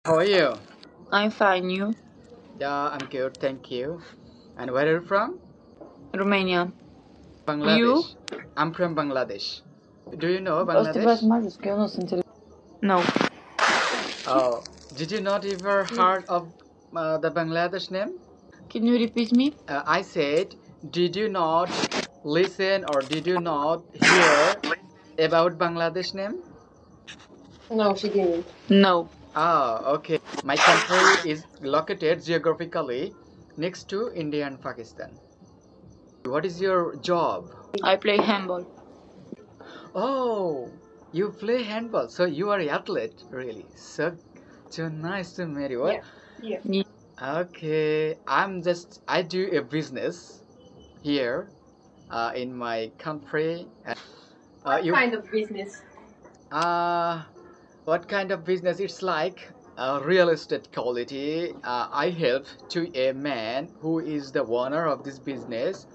How are you? I'm fine, you? Yeah, I'm good, thank you. And where are you from? Romanian. You? Bangladesh. I'm from Bangladesh. Do you know O să te vezi Bangladesh? mai jos, că eu nu sunt înțeleg. No. Oh, did you not ever heard of the Bangladesh name? Can you repeat me? I said, did you not listen or did you not hear about Bangladesh name? No, she didn't. No. Ah, okay. My country is located geographically next to India and Pakistan. What is your job? I play handball. Oh, you play handball, so you are an athlete, really. So nice to meet you. What? Yeah. Yeah. Okay, I do a business here, in my country. What kind of business? What kind of business? It's like real estate quality. I help to a man who is the owner of this business,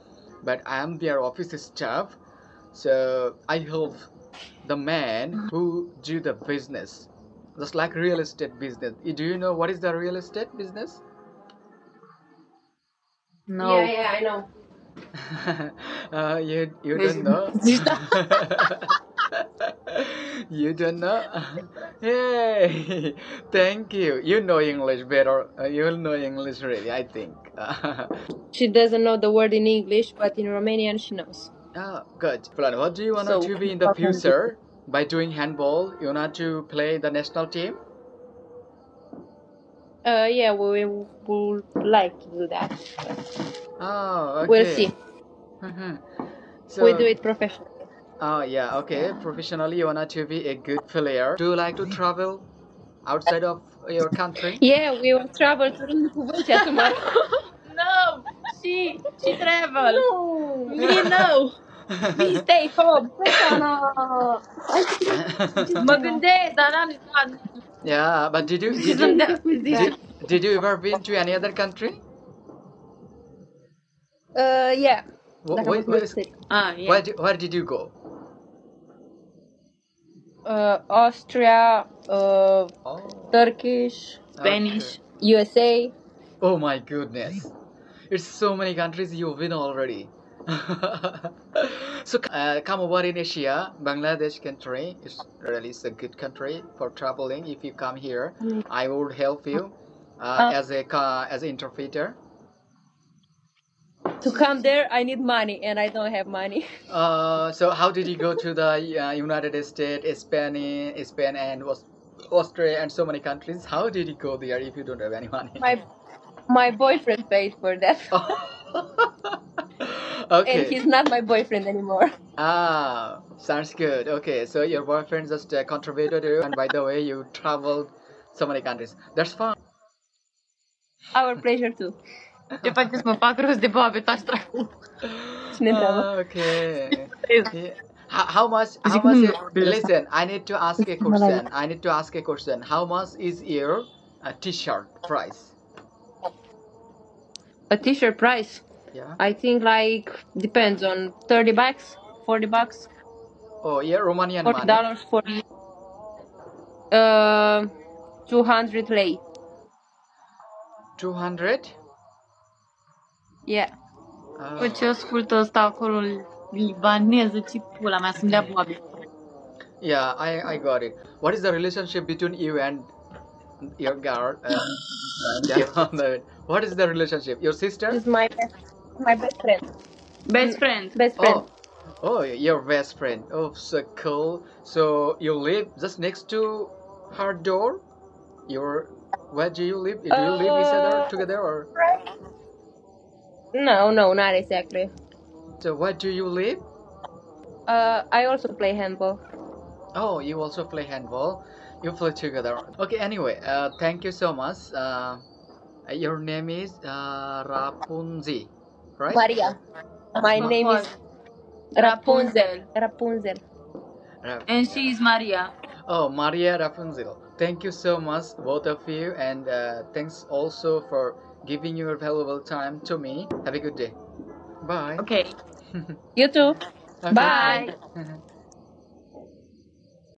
but I am their office staff. So I help the man who do the business, just like real estate business. Do you know what is the real estate business? No. Yeah, I know. You don't know. You don't know. Hey, thank you. You know English better. You know English really, I think. She doesn't know the word in English, but in Romanian she knows. Good. Plan. What do you want So, to be in the future? By doing handball, you want to play the national team? Yeah, we would like to do that. Oh, okay. We'll see. So, We do it professionally. Oh, yeah, okay. Professionally, you want to be a good player. Do you like to travel outside of your country? Yeah, we will travel to Bucea tomorrow. No! She travel! No! Me no! We stay home. Mă gândesc, dar n-am... Yeah, but did you ever been to any other country? Yeah. yeah. Where did you go? Austria, Turkish, Spanish. USA. Oh my goodness. It's so many countries you've been already. So come over in Asia, Bangladesh country is really a good country for traveling. If you come here, I would help you as an interpreter. To come there, I need money, and I don't have money. So how did you go to the United States, Spain, and Austria, and so many countries? How did you go there if you don't have any money? My boyfriend paid for that. Okay. And he's not my boyfriend anymore. Ah, sounds good. Okay, so your boyfriend just contributed to you, and by the way, you traveled so many countries. That's fun. Our pleasure too. Ce faceți, mă fac rost de babe, taci dracu. Okay. Yeah. How much? Listen, I need to ask a question. How much is your t-shirt price? A t-shirt price? Yeah. I think like depends on $30, $40. Oh yeah, Romanian money. $40, 200 lei. 200? Yeah. Păi ce ascultă ăsta acolo, libaneză, ce pula mea, să-mi dea babe. Yeah, I got it. What is the relationship between you and your girl? What is the relationship? Your sister? She's my best friend. Best friend. Best friend. Oh, your best friend. Oh, so cool. So you live just next to her door? Where do you live? Do you live each other together or? No, not exactly. So where do you live? I also play handball. Oh, you also play handball. You play together. Okay. Anyway, thank you so much. Your name is Rapunzi, right? Maria. My name is Rapunzel. Rapunzel. And she is Maria. Oh, Maria Rapunzel. Thank you so much, both of you, and thanks also for giving your valuable time to me. Have a good day. Bye. Okay. You too. Okay. Bye.